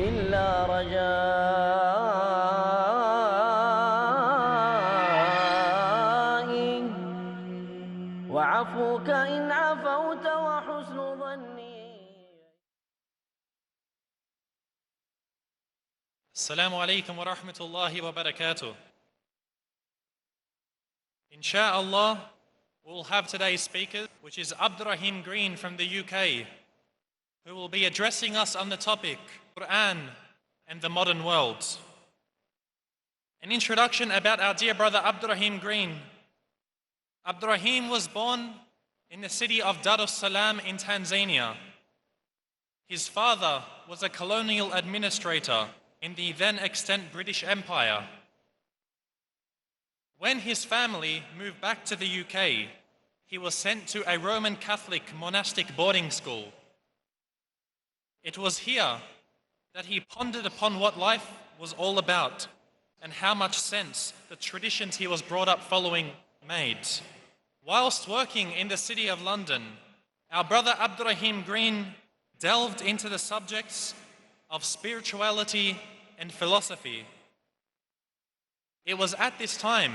إلا رجائي وعفوك إن عفوت وحسن ظني. Assalamu alaikum wa rahmatullahi wa barakatuh. Insha'Allah, we'll have today's speaker, which is Abdul Raheem Green from the UK, who will be addressing us on the topic, Qur'an and the modern world. An introduction about our dear brother Abdul Raheem Green. Abdul Raheem was born in the city of Dar es Salaam in Tanzania. His father was a colonial administrator in the then extant British Empire. When his family moved back to the UK, he was sent to a Roman Catholic monastic boarding school. It was here that he pondered upon what life was all about and how much sense the traditions he was brought up following made. Whilst working in the city of London, our brother Abdul Raheem Green delved into the subjects of spirituality and philosophy. It was at this time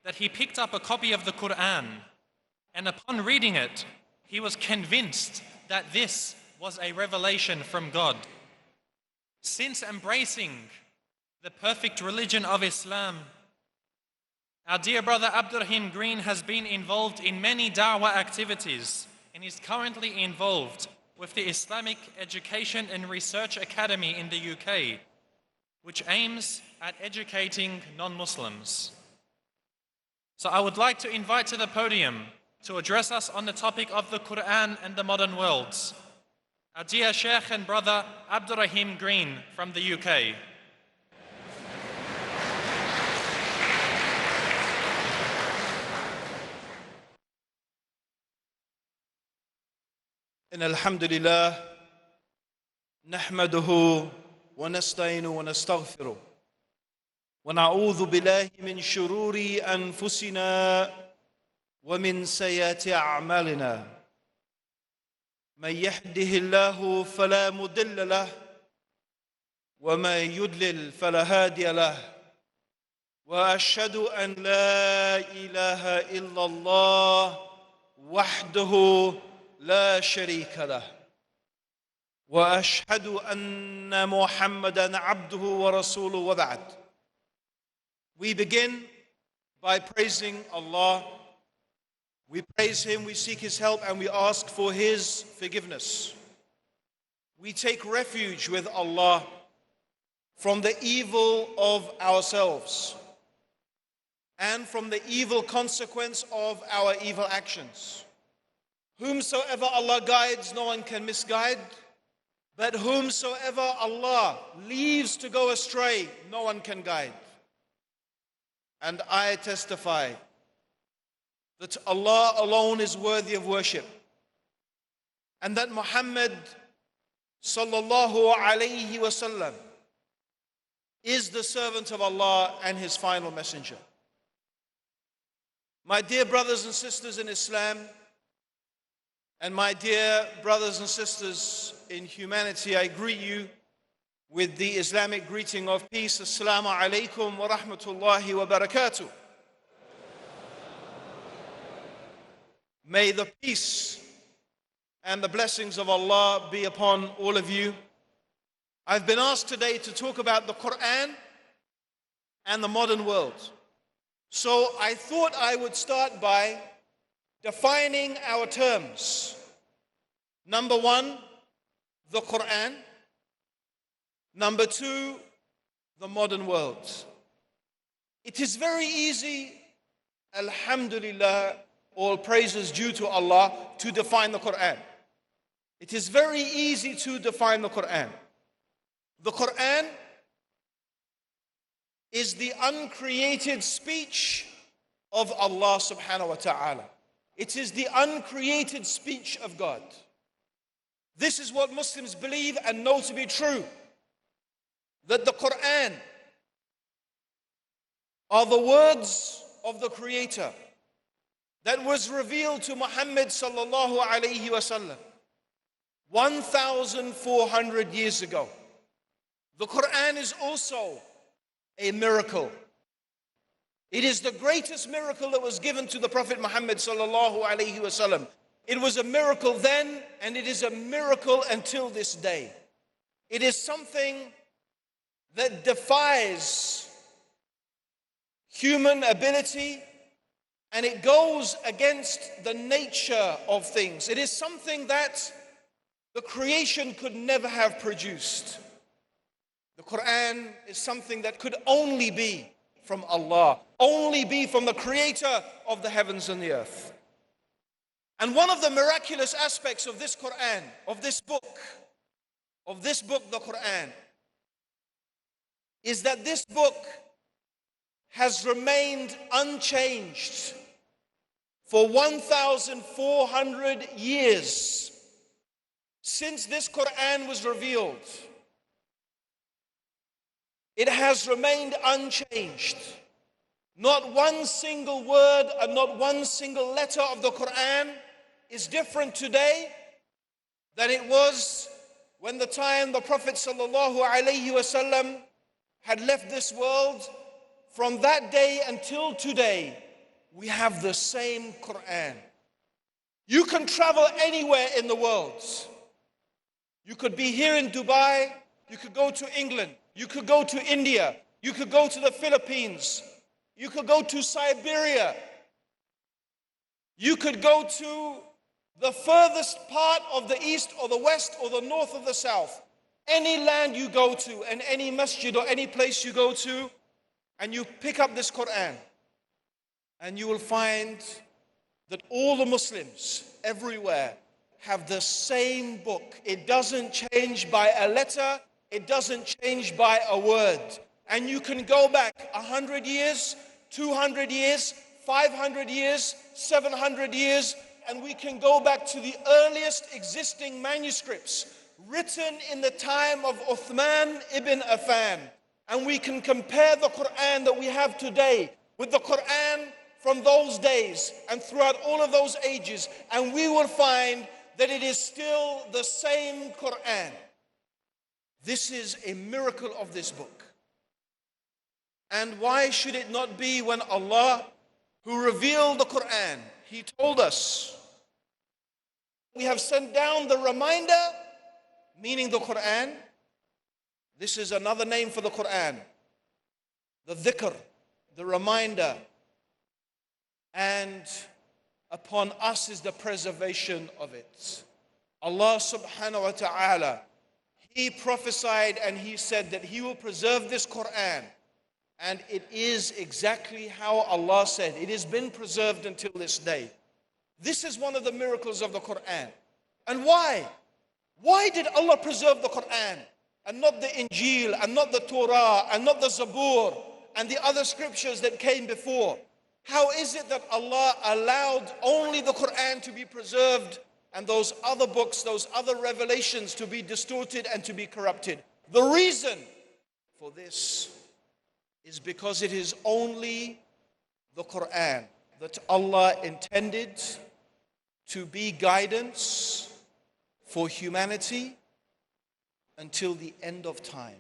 that he picked up a copy of the Qur'an, and upon reading it, he was convinced that this was a revelation from God. Since embracing the perfect religion of Islam, our dear brother Abdul Raheem Green has been involved in many da'wah activities and is currently involved with the Islamic Education and Research Academy in the UK, which aims at educating non-Muslims. So I would like to invite to the podium to address us on the topic of the Qur'an and the modern world, our dear Sheikh and brother Abdul Raheem Green from the UK. إن الحمد لله نحمده ونستعينه ونستغفره ونعوذ بالله من شرور أنفسنا ومن سيئات أعمالنا من يهده الله فلا مضل له ومن يضلل فلا هادي له وأشهد أن لا إله إلا الله وحده لا شريك له وأشهد أن محمدًا عبده ورسوله وبعد. We begin by praising Allah. We praise Him, we seek His help, and we ask for His forgiveness. We take refuge with Allah from the evil of ourselves and from the evil consequence of our evil actions. Whomsoever Allah guides, no one can misguide. But whomsoever Allah leaves to go astray, no one can guide. And I testify that Allah alone is worthy of worship, and that Muhammad sallallahu alayhi wasallam is the servant of Allah and His final messenger. My dear brothers and sisters in Islam, and my dear brothers and sisters in humanity, I greet you with the Islamic greeting of peace. Assalamu alaikum wa rahmatullahi wa barakatuh. May the peace and the blessings of Allah be upon all of you. I've been asked today to talk about the Qur'an and the modern world. So I thought I would start by defining our terms. Number one, the Qur'an. Number two, the modern world. It is very easy, alhamdulillah, all praises due to Allah, to define the Qur'an. It is very easy to define the Qur'an. The Qur'an is the uncreated speech of Allah subhanahu wa ta'ala. It is the uncreated speech of God. This is what Muslims believe and know to be true. That the Qur'an are the words of the Creator that was revealed to Muhammad sallallahu alayhi wasallam 1,400 years ago. The Qur'an is also a miracle. It is the greatest miracle that was given to the Prophet Muhammad sallallahu alaihi wasallam. It was a miracle then, and it is a miracle until this day. It is something that defies human ability, and it goes against the nature of things. It is something that the creation could never have produced. The Qur'an is something that could only be from Allah, only be from the creator of the heavens and the earth. And one of the miraculous aspects of this Qur'an, of this book, the Qur'an, is that this book has remained unchanged for 1,400 years since this Qur'an was revealed. It has remained unchanged. Not one single word and not one single letter of the Qur'an is different today than it was when the time the Prophet ﷺ had left this world. From that day until today, we have the same Qur'an. You can travel anywhere in the world. You could be here in Dubai, you could go to England, you could go to India, you could go to the Philippines, you could go to Siberia, you could go to the furthest part of the east or the west or the north or the south. Any land you go to and any masjid or any place you go to, and you pick up this Qur'an, and you will find that all the Muslims everywhere have the same book. It doesn't change by a letter, it doesn't change by a word. And you can go back 100 years, 200 years, 500 years, 700 years, and we can go back to the earliest existing manuscripts written in the time of Uthman ibn Affan. And we can compare the Qur'an that we have today with the Qur'an from those days and throughout all of those ages, and we will find that it is still the same Qur'an. This is a miracle of this book. And why should it not be when Allah, who revealed the Qur'an, He told us, we have sent down the reminder, meaning the Qur'an. This is another name for the Qur'an, the dhikr, the reminder. And upon us is the preservation of it. Allah subhanahu wa ta'ala, He prophesied and He said that He will preserve this Qur'an. And it is exactly how Allah said. It has been preserved until this day. This is one of the miracles of the Qur'an. And why? Why did Allah preserve the Qur'an and not the Injil and not the Torah and not the Zabur and the other scriptures that came before? How is it that Allah allowed only the Qur'an to be preserved and those other books, those other revelations to be distorted and to be corrupted? The reason for this is because it is only the Qur'an that Allah intended to be guidance for humanity until the end of time.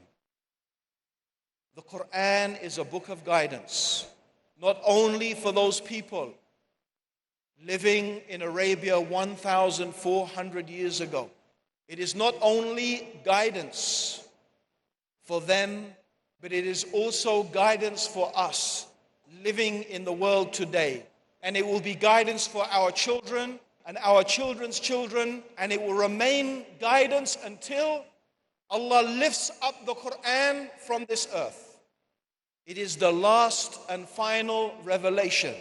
The Qur'an is a book of guidance, not only for those people living in Arabia 1,400 years ago. It is not only guidance for them, but it is also guidance for us living in the world today. And it will be guidance for our children and our children's children, and it will remain guidance until Allah lifts up the Qur'an from this earth. It is the last and final revelation.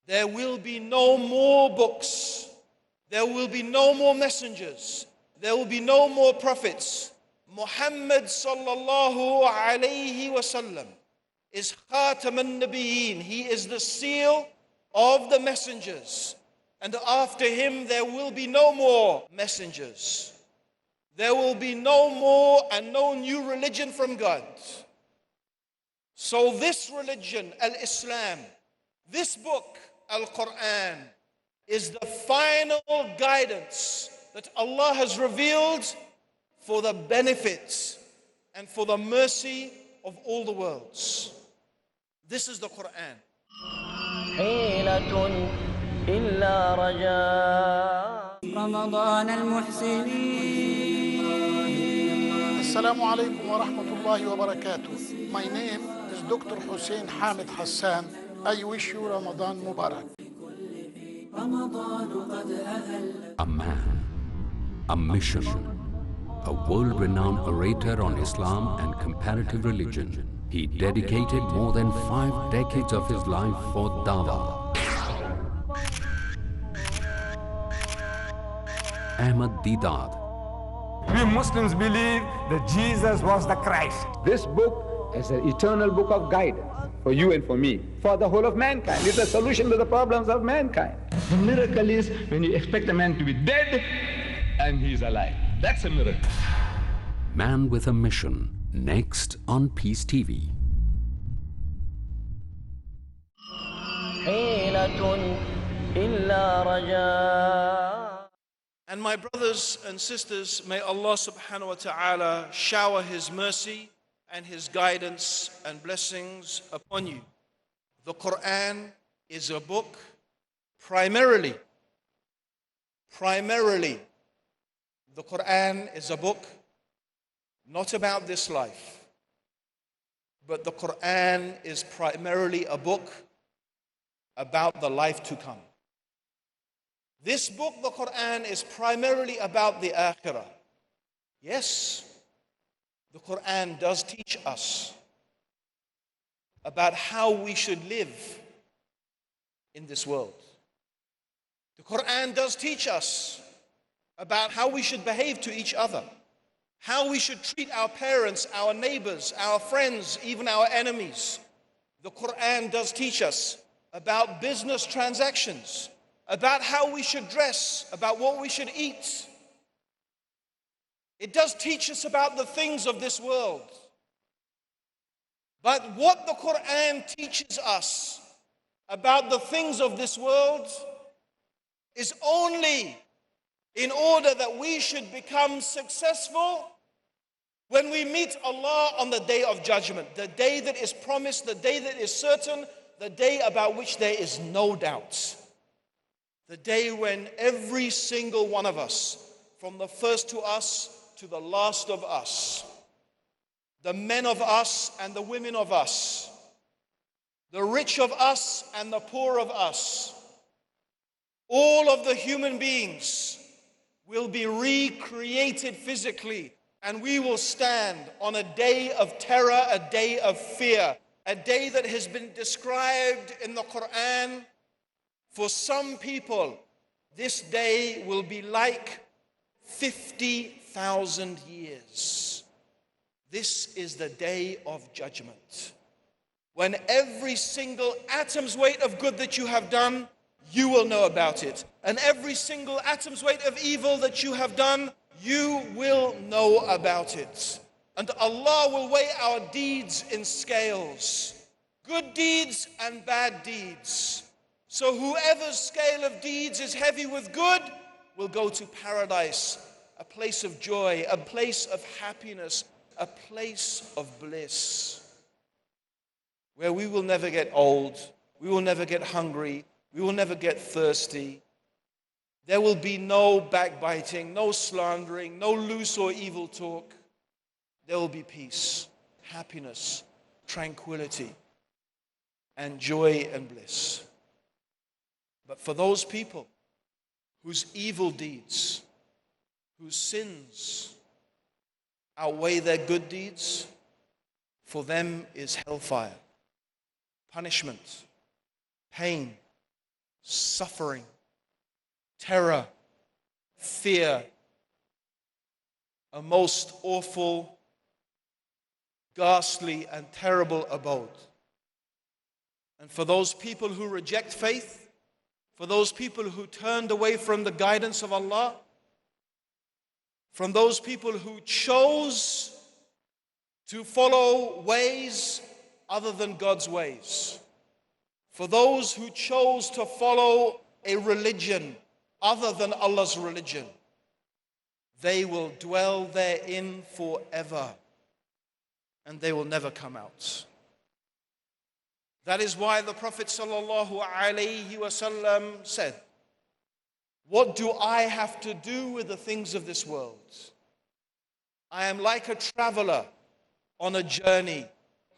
There will be no more books. There will be no more messengers. There will be no more prophets. Muhammad sallallahu alayhi wasallam is Khatam al-Nabiyyin. He is the seal of the messengers. And after him there will be no more messengers. There will be no more and no new religion from God. So this religion, Al-Islam, this book, Al-Qur'an, is the final guidance that Allah has revealed for the benefit and for the mercy of all the worlds. This is the Qur'an. حيلة إلا رجاء رمضان المحسنين. Assalamu alaikum wa rahmatullahi wa barakatuh. My name is Dr. Hussein Hamid Hassan. I wish you Ramadan Mubarak. A man, a mission, a world-renowned orator on Islam and comparative religion. He dedicated more than 5 decades of his life for dawah. Ahmad Deedat. We Muslims believe that Jesus was the Christ. This book is an eternal book of guidance for you and for me, for the whole of mankind. It's a solution to the problems of mankind. The miracle is when you expect a man to be dead and he's alive. That's a miracle. Man with a Mission, next on Peace TV. حيلة إلا رجاء. And my brothers and sisters, may Allah subhanahu wa ta'ala shower His mercy and His guidance and blessings upon you. The Qur'an is a book primarily, the Qur'an is a book not about this life, but the Qur'an is primarily a book about the life to come. This book, the Qur'an, is primarily about the akhirah. Yes, the Qur'an does teach us about how we should live in this world. The Qur'an does teach us about how we should behave to each other, how we should treat our parents, our neighbors, our friends, even our enemies. The Qur'an does teach us about business transactions, about how we should dress, about what we should eat. It does teach us about the things of this world. But what the Qur'an teaches us about the things of this world is only in order that we should become successful when we meet Allah on the day of judgment, the day that is promised, the day that is certain, the day about which there is no doubt. The day when every single one of us, from the first to us to the last of us, the men of us and the women of us, the rich of us and the poor of us, all of the human beings will be recreated physically, and we will stand on a day of terror, a day of fear, a day that has been described in the Qur'an. For some people, this day will be like 50,000 years. This is the day of judgment, when every single atom's weight of good that you have done, you will know about it. And every single atom's weight of evil that you have done, you will know about it. And Allah will weigh our deeds in scales, good deeds and bad deeds. So whoever's scale of deeds is heavy with good will go to paradise, a place of joy, a place of happiness, a place of bliss, where we will never get old, we will never get hungry, we will never get thirsty. There will be no backbiting, no slandering, no loose or evil talk. There will be peace, happiness, tranquility, and joy and bliss. But for those people whose evil deeds, whose sins outweigh their good deeds, for them is hellfire, punishment, pain, suffering, terror, fear, a most awful, ghastly, and terrible abode. And for those people who reject faith, for those people who turned away from the guidance of Allah, from those people who chose to follow ways other than God's ways, for those who chose to follow a religion other than Allah's religion, they will dwell therein forever. and they will never come out. That is why the Prophet ﷺ said, what do I have to do with the things of this world? I am like a traveler on a journey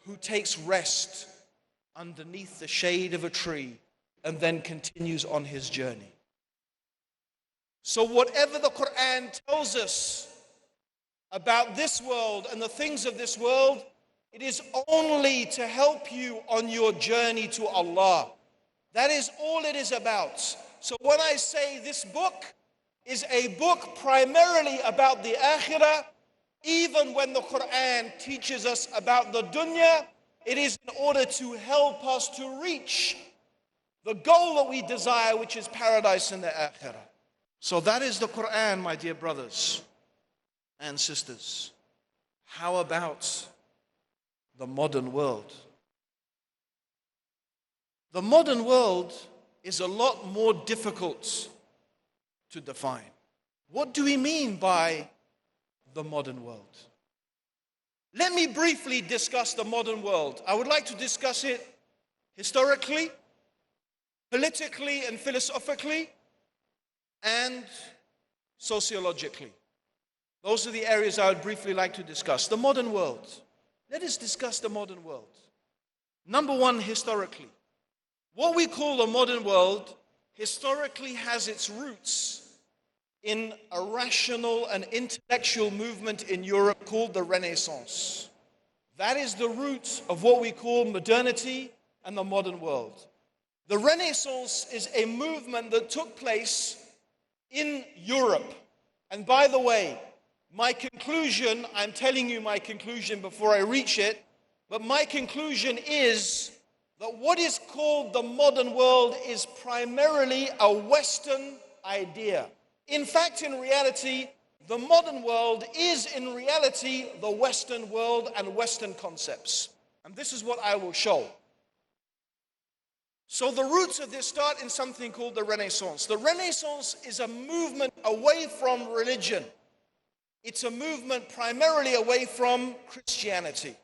who takes rest underneath the shade of a tree and then continues on his journey. So whatever the Qur'an tells us about this world and the things of this world, it is only to help you on your journey to Allah. That is all it is about. So when I say this book is a book primarily about the akhirah, even when the Qur'an teaches us about the dunya, it is in order to help us to reach the goal that we desire, which is paradise in the akhirah. So that is the Qur'an, my dear brothers and sisters. How about the modern world? The modern world is a lot more difficult to define. What do we mean by the modern world? Let me briefly discuss the modern world. I would like to discuss it historically, politically and philosophically, and sociologically. Those are the areas I would briefly like to discuss. The modern world. Let us discuss the modern world. Number one, historically. What we call the modern world historically has its roots in a rational and intellectual movement in Europe called the Renaissance. That is the root of what we call modernity and the modern world. The Renaissance is a movement that took place in Europe. And by the way, my conclusion, I'm telling you my conclusion before I reach it, but my conclusion is that what is called the modern world is primarily a Western idea. In fact, in reality, the modern world is in reality the Western world and Western concepts. And this is what I will show. So the roots of this start in something called the Renaissance. The Renaissance is a movement away from religion. It's a movement primarily away from Christianity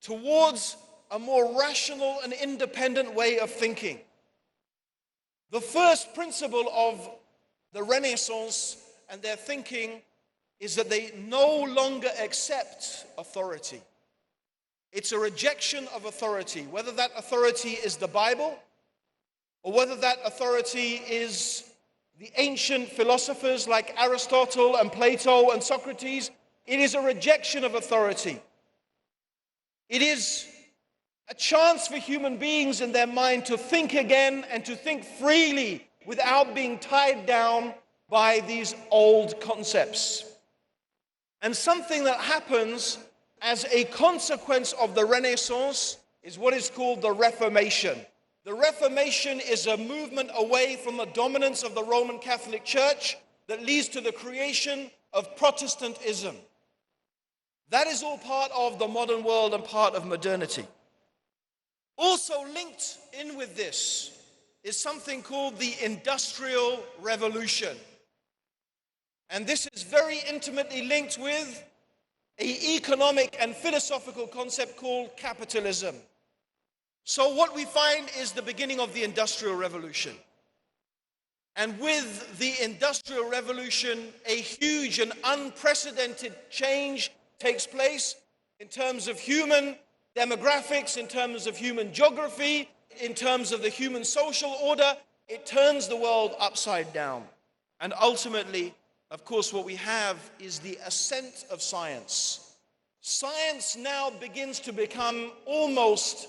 towards a more rational and independent way of thinking. The first principle of the Renaissance and their thinking is that they no longer accept authority. It's a rejection of authority, whether that authority is the Bible or whether that authority is the ancient philosophers like Aristotle and Plato and Socrates. It is a rejection of authority. It is a chance for human beings in their mind to think again and to think freely without being tied down by these old concepts. And something that happens as a consequence of the Renaissance is what is called the Reformation. The Reformation is a movement away from the dominance of the Roman Catholic Church that leads to the creation of Protestantism. That is all part of the modern world and part of modernity. Also linked in with this is something called the Industrial Revolution. And this is very intimately linked with an economic and philosophical concept called capitalism. So what we find is the beginning of the Industrial Revolution. And with the Industrial Revolution, a huge and unprecedented change takes place in terms of human demographics, in terms of human geography, in terms of the human social order. It turns the world upside down. And ultimately, of course, what we have is the ascent of science. Science now begins to become almost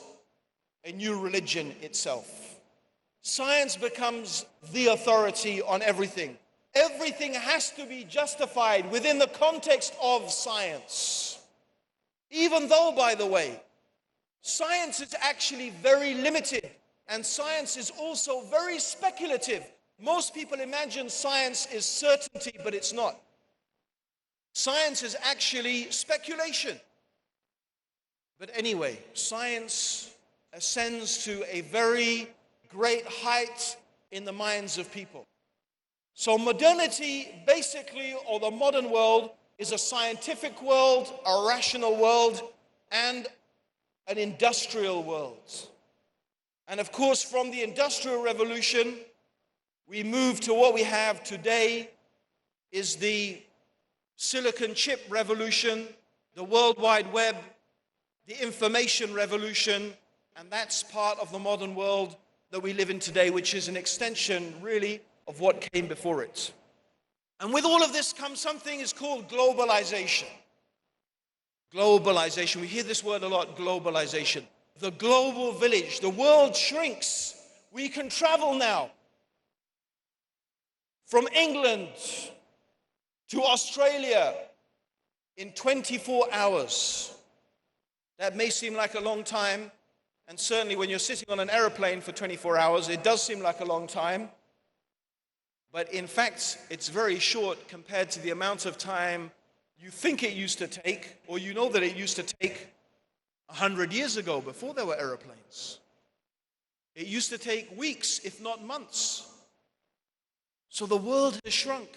a new religion itself. Science becomes the authority on everything. Everything has to be justified within the context of science. Even though, by the way, science is actually very limited, and science is also very speculative. Most people imagine science is certainty, but it's not. Science is actually speculation. But anyway, science ascends to a very great height in the minds of people. So modernity, basically, or the modern world, is a scientific world, a rational world, and an industrial world. And of course, from the Industrial Revolution, we move to what we have today is the silicon chip revolution, the World Wide Web, the information revolution, and that's part of the modern world that we live in today, which is an extension, really, of what came before it. And with all of this comes something is called globalization. Globalization, we hear this word a lot, globalization. The global village, the world shrinks. We can travel now from England to Australia in 24 hours. That may seem like a long time, and certainly when you're sitting on an aeroplane for 24 hours, it does seem like a long time. But in fact, it's very short compared to the amount of time you think it used to take, or you know that it used to take 100 years ago before there were aeroplanes. It used to take weeks, if not months. So the world has shrunk.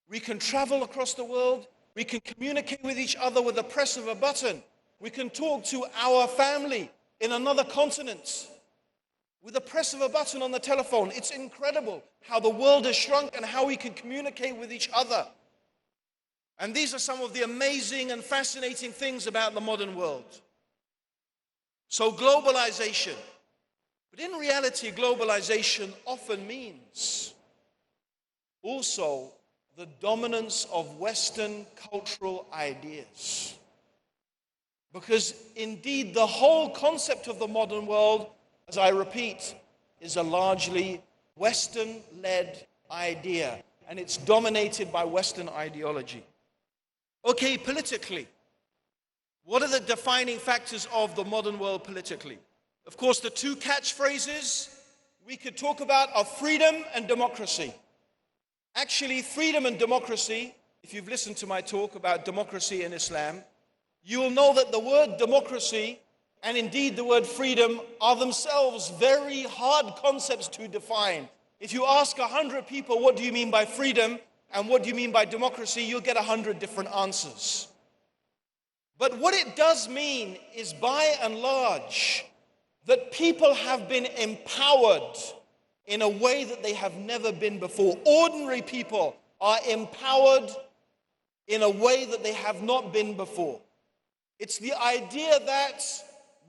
We can travel across the world. We can communicate with each other with the press of a button. We can talk to our family in another continent with the press of a button on the telephone. It's incredible how the world has shrunk and how we can communicate with each other. And these are some of the amazing and fascinating things about the modern world. So globalization. But in reality, globalization often means also the dominance of Western cultural ideas. Because indeed, the whole concept of the modern world, as I repeat, is a largely Western-led idea, and it's dominated by Western ideology. Okay, politically, what are the defining factors of the modern world politically? Of course, the two catchphrases we could talk about are freedom and democracy. Actually, freedom and democracy, if you've listened to my talk about democracy in Islam, you will know that the word democracy and indeed the word freedom are themselves very hard concepts to define. If you ask 100 people, what do you mean by freedom and what do you mean by democracy, you'll get 100 different answers. But what it does mean is, by and large, that people have been empowered in a way that they have never been before. Ordinary people are empowered in a way that they have not been before. It's the idea that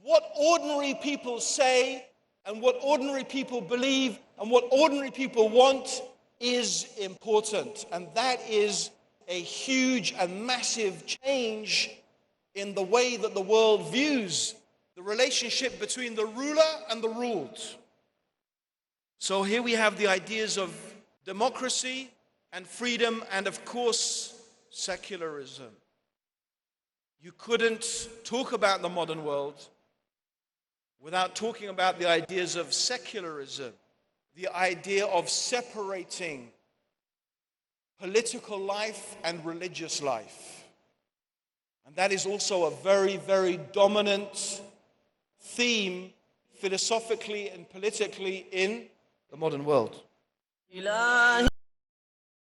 what ordinary people say and what ordinary people believe and what ordinary people want is important. And that is a huge and massive change in the way that the world views the relationship between the ruler and the ruled. So here we have the ideas of democracy and freedom and, of course, secularism. You couldn't talk about the modern world without talking about the ideas of secularism, the idea of separating political life and religious life. And that is also a very, very dominant theme philosophically and politically in the modern world.